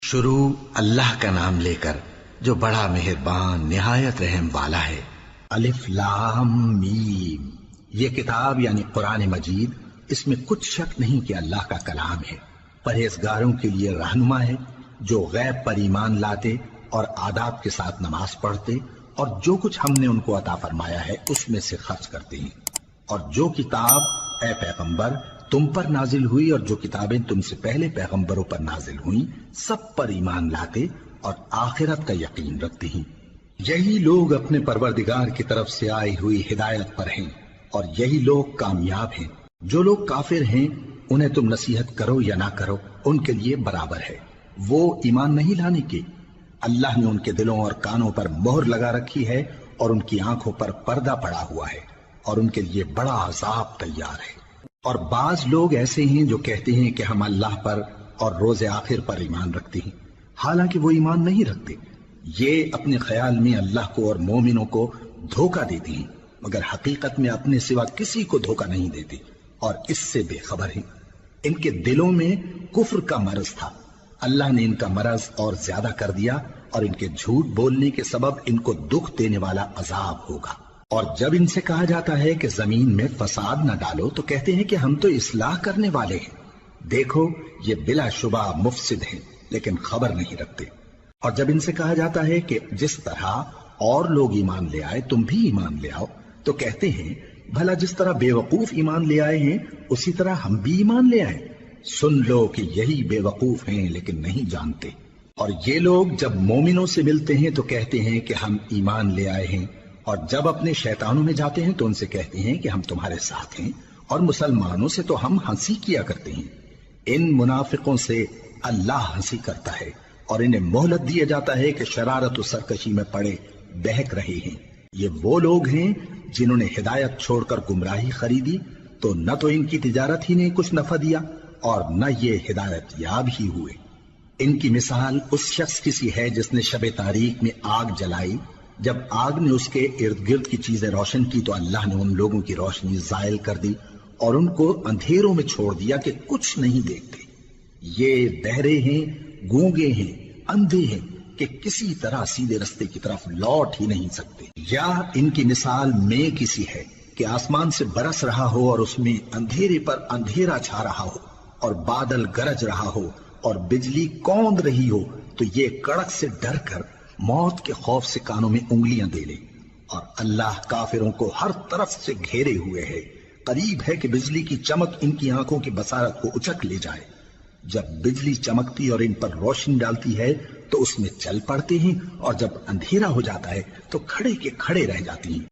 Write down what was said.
شروع اللہ کا نام لے کر جو بڑا مہربان نہایت رحم والا ہے۔ الف لام میم، یہ کتاب یعنی قرآن مجید، اس میں کچھ شک نہیں کہ اللہ کا کلام ہے، پرہیزگاروں کے لیے رہنما ہے جو غیب پر ایمان لاتے اور آداب کے ساتھ نماز پڑھتے اور جو کچھ ہم نے ان کو عطا فرمایا ہے اس میں سے خرچ کرتے ہیں، اور جو کتاب اے پیغمبر تم پر نازل ہوئی اور جو کتابیں تم سے پہلے پیغمبروں پر نازل ہوئیں سب پر ایمان لاتے اور آخرت کا یقین رکھتے ہیں۔ یہی لوگ اپنے پروردگار کی طرف سے آئی ہوئی ہدایت پر ہیں اور یہی لوگ کامیاب ہیں۔ جو لوگ کافر ہیں انہیں تم نصیحت کرو یا نہ کرو ان کے لیے برابر ہے، وہ ایمان نہیں لانے کے۔ اللہ نے ان کے دلوں اور کانوں پر مہر لگا رکھی ہے اور ان کی آنکھوں پر پردہ پڑا ہوا ہے اور ان کے لیے بڑا عذاب تیار ہے۔ اور بعض لوگ ایسے ہیں جو کہتے ہیں کہ ہم اللہ پر اور روز آخر پر ایمان رکھتے ہیں، حالانکہ وہ ایمان نہیں رکھتے۔ یہ اپنے خیال میں اللہ کو اور مومنوں کو دھوکہ دیتے ہیں، مگر حقیقت میں اپنے سوا کسی کو دھوکہ نہیں دیتے اور اس سے بے خبر ہیں۔ ان کے دلوں میں کفر کا مرض تھا، اللہ نے ان کا مرض اور زیادہ کر دیا اور ان کے جھوٹ بولنے کے سبب ان کو دکھ دینے والا عذاب ہوگا۔ اور جب ان سے کہا جاتا ہے کہ زمین میں فساد نہ ڈالو تو کہتے ہیں کہ ہم تو اصلاح کرنے والے ہیں۔ دیکھو یہ بلا شبہ مفسد ہیں لیکن خبر نہیں رکھتے۔ اور جب ان سے کہا جاتا ہے کہ جس طرح اور لوگ ایمان لے آئے تم بھی ایمان لے آؤ تو کہتے ہیں بھلا جس طرح بے وقوف ایمان لے آئے ہیں اسی طرح ہم بھی ایمان لے آئے۔ سن لو کہ یہی بے وقوف ہیں لیکن نہیں جانتے۔ اور یہ لوگ جب مومنوں سے ملتے ہیں تو کہتے ہیں کہ ہم ایمان لے آئے ہیں، اور جب اپنے شیطانوں میں جاتے ہیں تو ان سے کہتے ہیں کہ ہم تمہارے ساتھ ہیں، اور مسلمانوں سے تو ہم ہنسی کیا کرتے ہیں۔ ان منافقوں سے اللہ ہنسی کرتا ہے اور انہیں مہلت دیا جاتا ہے کہ شرارت و سرکشی میں پڑے بہک رہے ہیں۔ یہ وہ لوگ ہیں جنہوں نے ہدایت چھوڑ کر گمراہی خریدی تو نہ تو ان کی تجارت ہی نے کچھ نفع دیا اور نہ یہ ہدایت یاب ہی ہوئے۔ ان کی مثال اس شخص کی سی ہے جس نے شب تاریک میں آگ جلائی، جب آگ نے اس کے ارد گرد کی چیزیں روشن کی تو اللہ نے ان لوگوں کی روشنی زائل کر دی اور ان کو اندھیروں میں چھوڑ دیا کہ کچھ نہیں دیکھتے۔ یہ بہرے ہیں، گونگے ہیں، اندھے ہیں کہ کسی طرح سیدھے رستے کی طرف لوٹ ہی نہیں سکتے۔ یا ان کی مثال میں کسی ہے کہ آسمان سے برس رہا ہو اور اس میں اندھیرے پر اندھیرا چھا رہا ہو اور بادل گرج رہا ہو اور بجلی کوند رہی ہو تو یہ کڑک سے ڈر کر موت کے خوف سے کانوں میں انگلیاں دے لے۔ اور اللہ کافروں کو ہر طرف سے گھیرے ہوئے ہے، قریب ہے کہ بجلی کی چمک ان کی آنکھوں کی بصارت کو اچک لے جائے۔ جب بجلی چمکتی اور ان پر روشنی ڈالتی ہے تو اس میں چل پڑتے ہیں، اور جب اندھیرا ہو جاتا ہے تو کھڑے کے کھڑے رہ جاتے ہیں۔